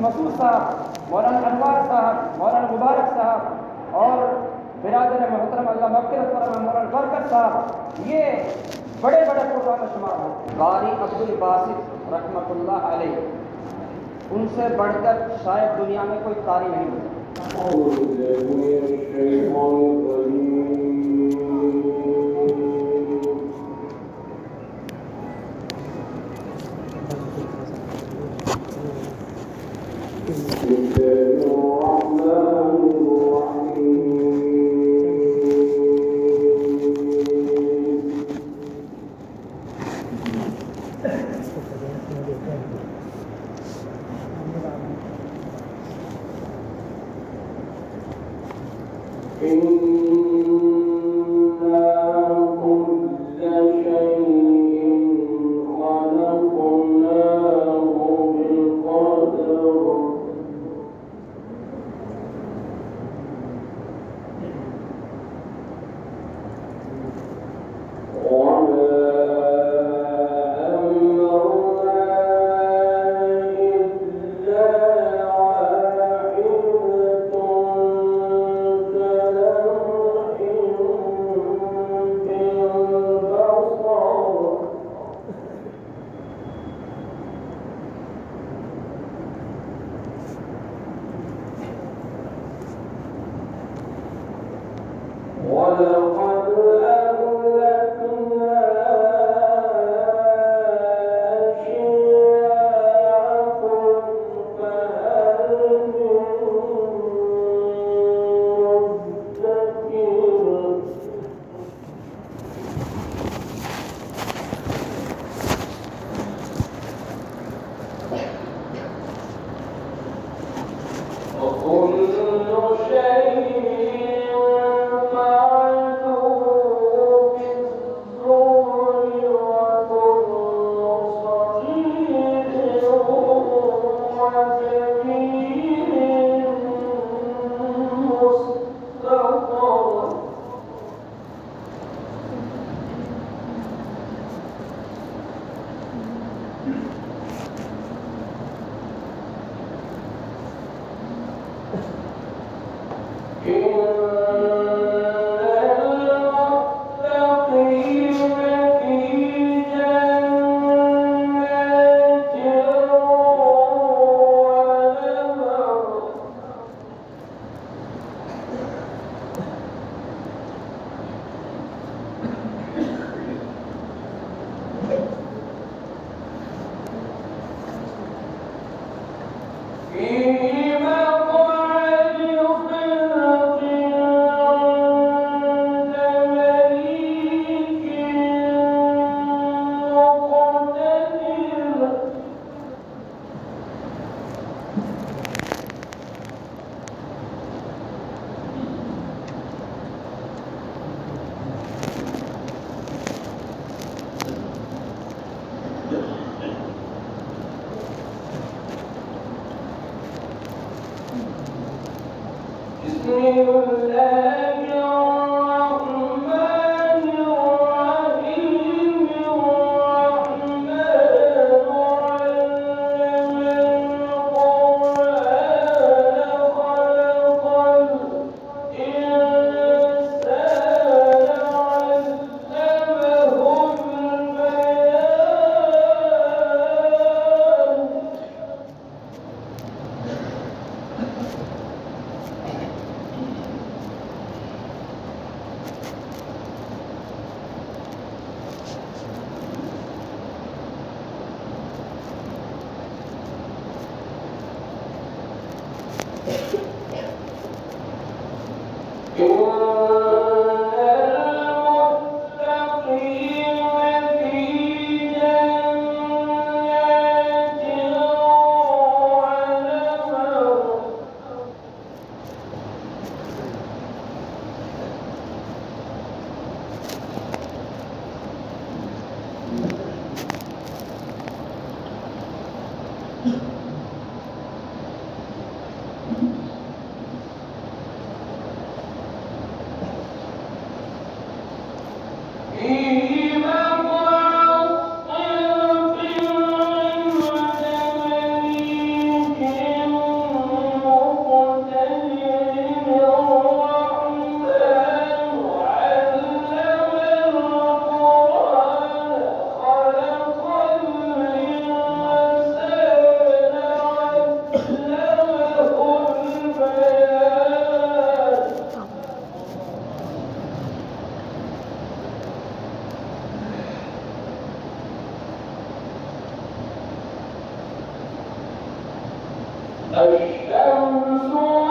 مسعود صاحب، مولانا انوار صاحب، مولانا مبارک صاحب اور برادر محترم اللہ مغفرت فرمائے مولانا برکت صاحب، یہ بڑے بڑے پروگرام میں شمار ہیں۔ قاری عبد الباسط رحمۃ اللہ علیہ، ان سے بڑھ کر شاید دنیا میں کوئی قاری نہیں ہوتا۔ والقمر بحسبان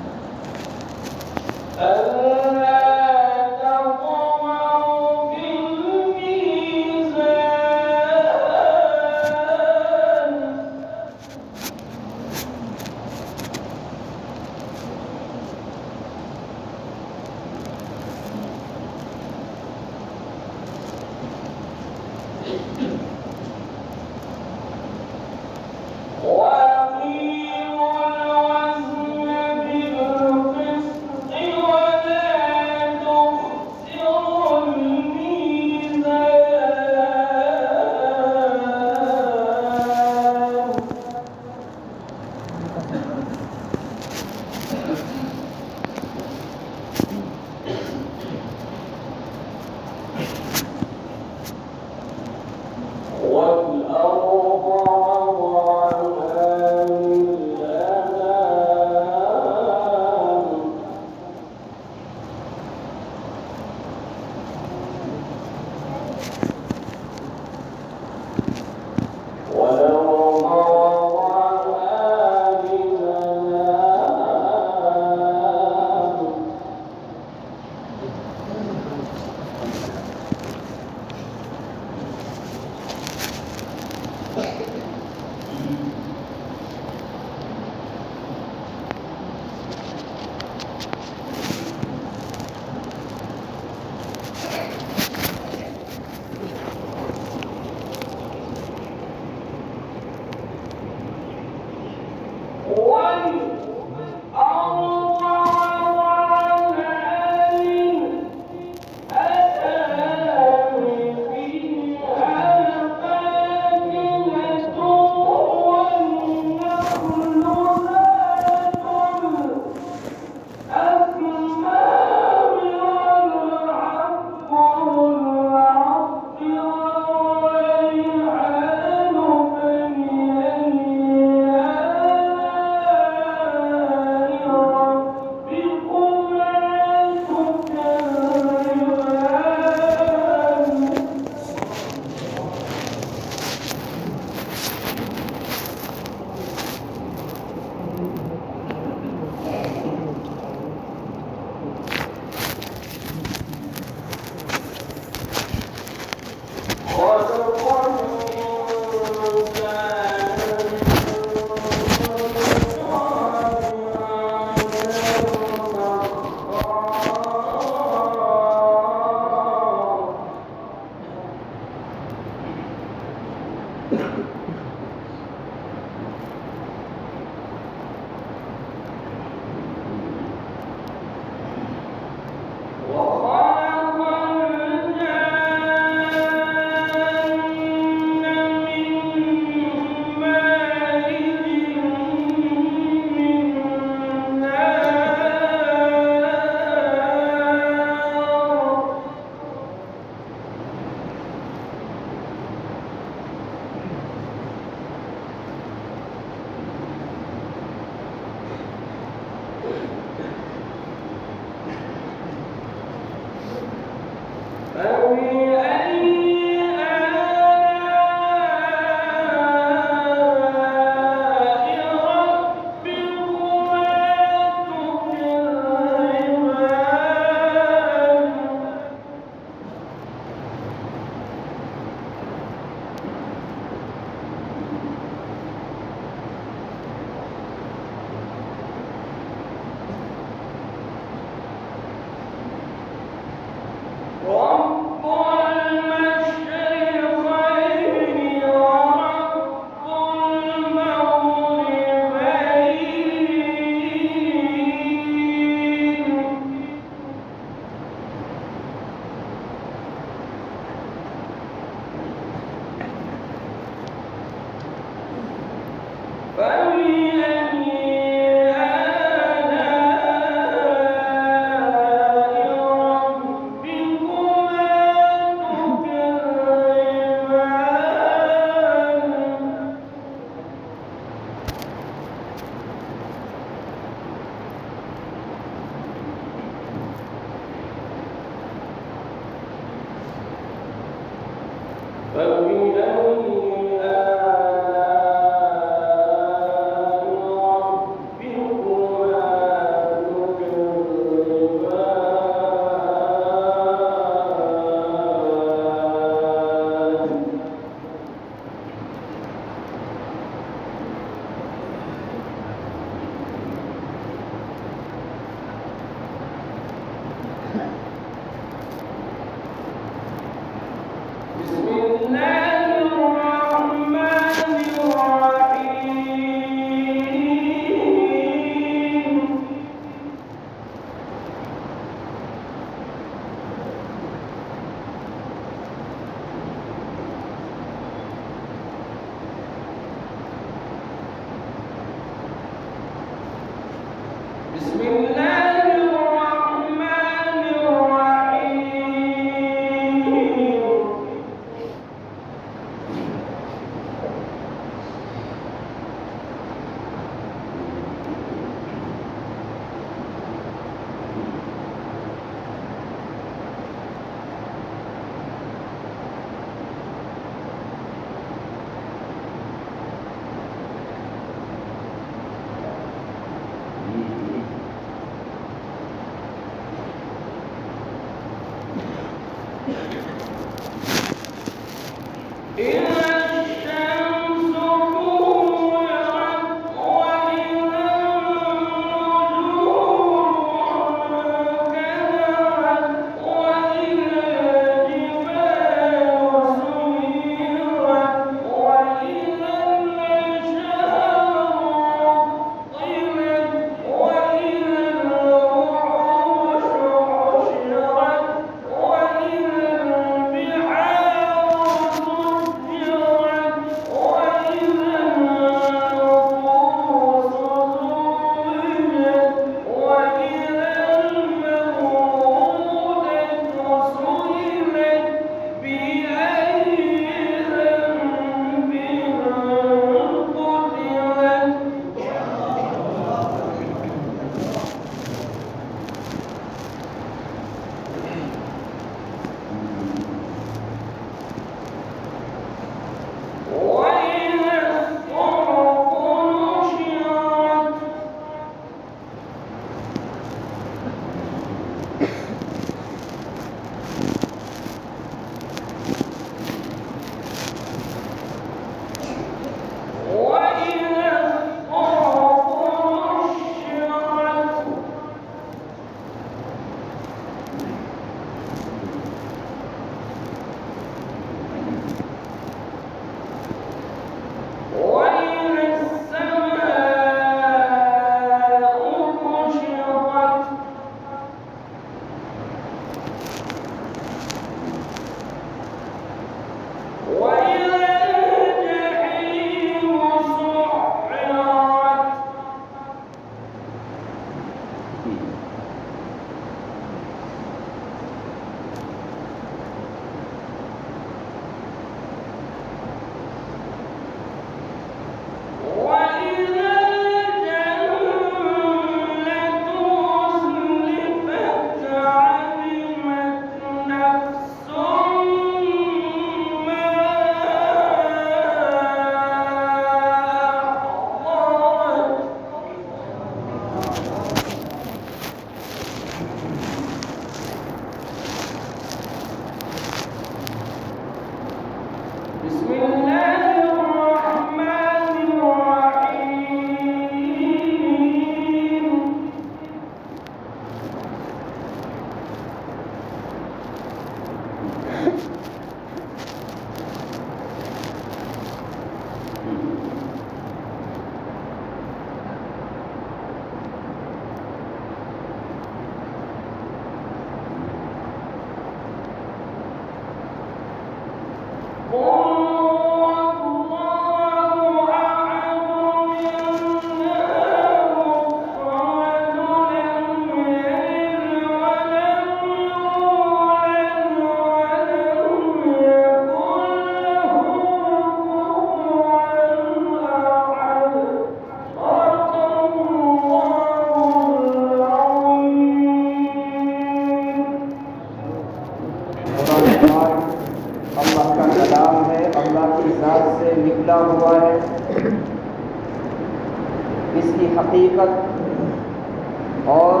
حقیقت اور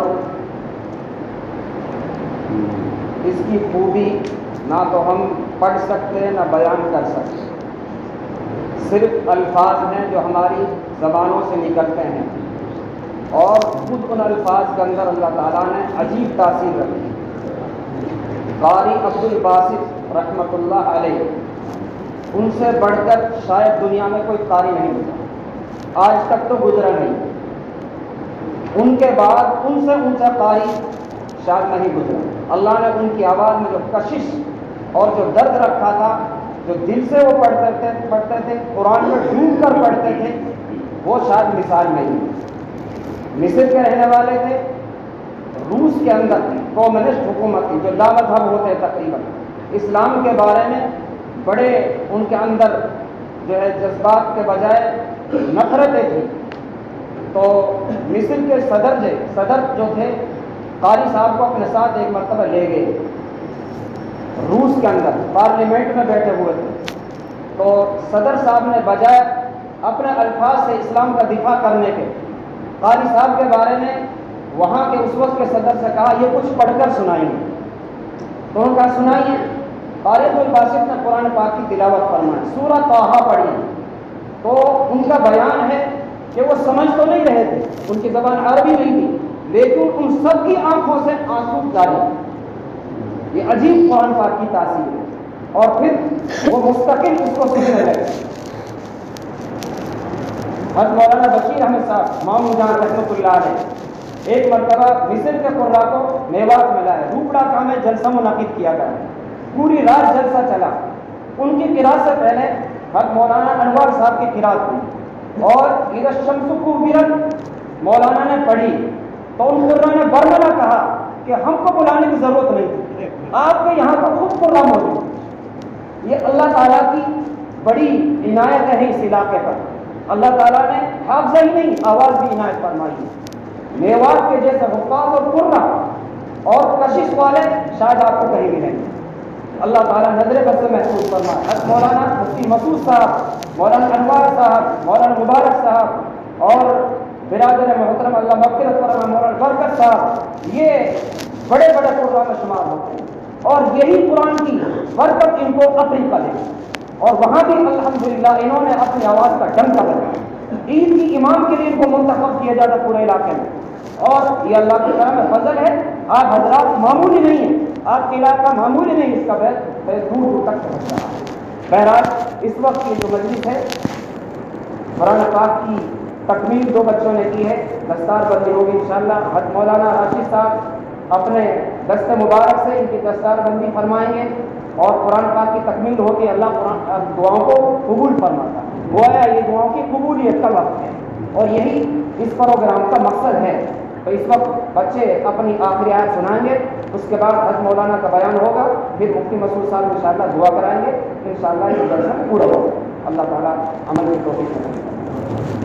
اس کی خوبی نہ تو ہم پڑھ سکتے نہ بیان کر سکتے، صرف الفاظ ہیں جو ہماری زبانوں سے نکلتے ہیں، اور خود ان الفاظ کے اندر اللہ تعالیٰ نے عجیب تاثیر رکھی۔ قاری عبد الباسط رحمۃ اللہ علیہ، ان سے بڑھ کر شاید دنیا میں کوئی قاری نہیں گزرا، آج تک تو گزرا نہیں، ان کے بعد ان سے اونچا قاری شاید نہیں گزرا۔ اللہ نے ان کی آواز میں جو کشش اور جو درد رکھا تھا، جو دل سے وہ پڑھتے تھے، قرآن میں ڈوب کر پڑھتے تھے، وہ شاید مثال نہیں۔ مصر کے رہنے والے تھے، روس کے اندر کمیونسٹ حکومت تھی جو لامذہب ہوتے ہیں تقریباً، اسلام کے بارے میں بڑے ان کے اندر جو ہے جذبات کے بجائے نفرتیں تھیں۔ تو مصر کے صدر جو تھے قاری صاحب کو اپنے ساتھ ایک مرتبہ لے گئے، روس کے اندر پارلیمنٹ میں بیٹھے ہوئے تھے۔ تو صدر صاحب نے بجائے اپنے الفاظ سے اسلام کا دفاع کرنے کے، قاری صاحب کے بارے میں وہاں کے اس وقت کے صدر سے کہا یہ کچھ پڑھ کر سنائیں گے۔ تو انہوں نے کہا سنائیے۔ قاری عبدالباسط نے قرآن پاک کی تلاوت فرمائی، سورہ طٰہٰ پڑھی۔ تو ان کا بیان ہے کہ وہ سمجھ تو نہیں رہے تھے، ان کی زبان عربی نہیں تھی، لیکن ان سب کی آنکھوں سے آنسو جاری۔ یہ عجیب قرآن پاک کی تاثیر ہے، اور پھر وہ مستقل اس کو سننے لگے۔ حضرت مولانا بشیر احمد صاحب ماموں جان رحمۃ اللہ علیہ ایک مرتبہ مصر کے قراء کو میوات ملا ہے، روپڑا کا میں جلسہ منعقد کیا گیا، پوری رات جلسہ چلا۔ ان کی قراءت سے پہلے حضرت مولانا انوار صاحب کی قراءت ہوئی، اور اذا الشمس کوورت مولانا نے پڑھی تو ان قراء نے برملا کہا کہ ہم کو بلانے کی ضرورت نہیں تھی، آپ کے یہاں تو خود قراء موجود۔ یہ اللہ تعالیٰ کی بڑی عنایت ہے اس علاقے پر۔ اللہ تعالیٰ نے حافظہ ہی نہیں آواز بھی عنایت فرمائی ہے۔ میوات کے جیسے حفاظ اور قرہ اور کشش والے شاید آپ کو کہیں بھی نہیں۔ اللہ تعالیٰ نظر بد سے محفوظ فرمائے۔ حضرت مولانا مفتی مسعود صاحب، مولانا انوار صاحب، مولانا مبارک صاحب اور برادر محترم اللہ مغفرت فرمائے مولانا برکت صاحب، یہ بڑے بڑے قرآن میں شمار ہوتے ہیں، اور یہی قرآن کی برکت ان کو افریقہ دے، اور وہاں بھی الحمدللہ انہوں نے اپنی آواز کا ڈنکا لگایا۔ عید کی امام کے لیے ان کو منتخب کیا جاتا پورے علاقے میں، اور یہ اللہ کی کرم فضل ہے۔ آپ حضرات معمولی نہیں ہیں، آپ کے علاقہ معمولی نہیں، اس کا بہت دور دور تک پہنچ رہا ہے۔ بہرحال اس وقت کی جو مجلس ہے قرآن پاک کی تکمیل دو بچوں نے کی ہے، دستار بندی ہوگی انشاءاللہ۔ حضرت مولانا راشد صاحب اپنے دست مبارک سے ان کی دستار بندی فرمائیں گے، اور قرآن پاک کی تکمیل ہوگی۔ اللہ قرآن دعاؤں کو قبول فرماتا ہے، گویا یہ دعاؤں کی قبولیت کا وقت ہے، اور یہی اس پروگرام کا مقصد ہے۔ تو اس وقت بچے اپنی آخری آیت سنائیں گے، اس کے بعد حضرت مولانا کا بیان ہوگا، پھر مفتی مسعود صاحب انشاءاللہ دعا کرائیں گے، انشاءاللہ یہ جلسہ پورا ہوگا۔ اللہ تعالیٰ عمل کی توفیق عطا فرمائے۔